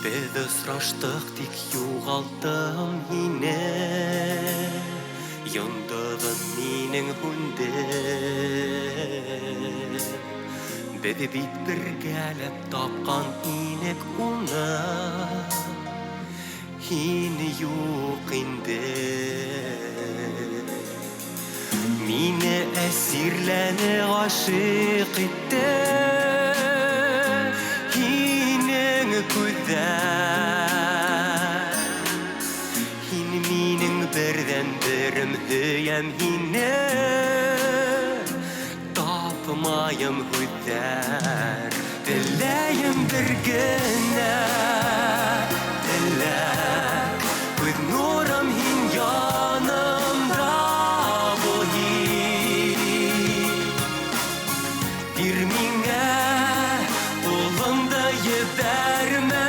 Biz ısraştık dik yuğaldım yine Yandığın minin hunde Bizi bit bir gelip tapkan inek una Hini yok indi Mine esirleni aşık etti Hinin güzel Hin minin birden birim hüyem hine Tapmayım güzel Dileyim bir güne Dilek Güz nurum hin yanımda bu hin Bir mine Oğlumda yeberme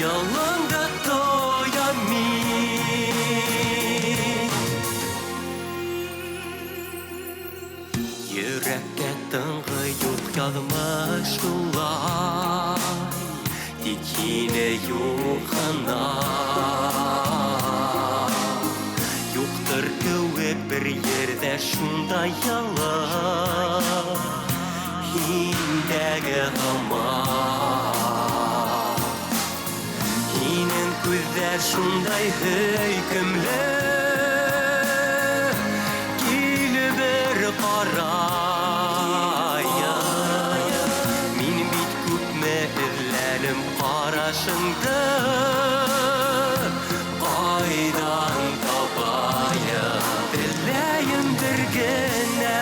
Yalında doyamin Yürekte tıngı yok yazmış ulay Dikine yoğana Yoktur kuvvet bir yerde şunda yalan Hindege hamam Hinin güzler şunday hükümlü Gül bir qaraya Min bit kütme izlerim qarasında Qaydan tabaya Dileyim bir güne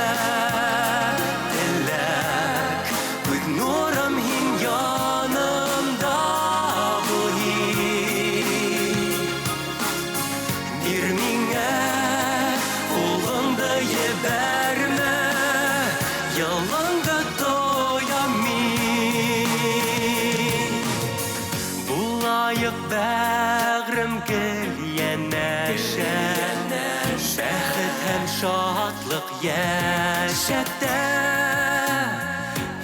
Nurum hin yanımda bu hin Bir mine Oğlumda yeberme Yalanda doyamin Bulayık bağrım gelyen neşe Şehit hem şatlık yaşattı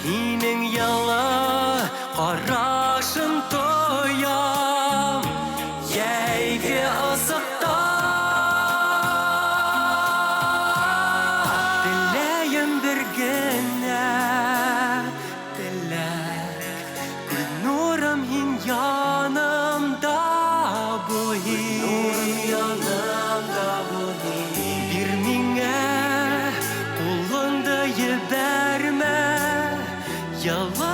Hinin yala qarашın toyam Yeygi asıqta Dileyim bir güne Dilek Gül nurum hin yanımda bu hin Bir mine Kulunda yeberme Yalan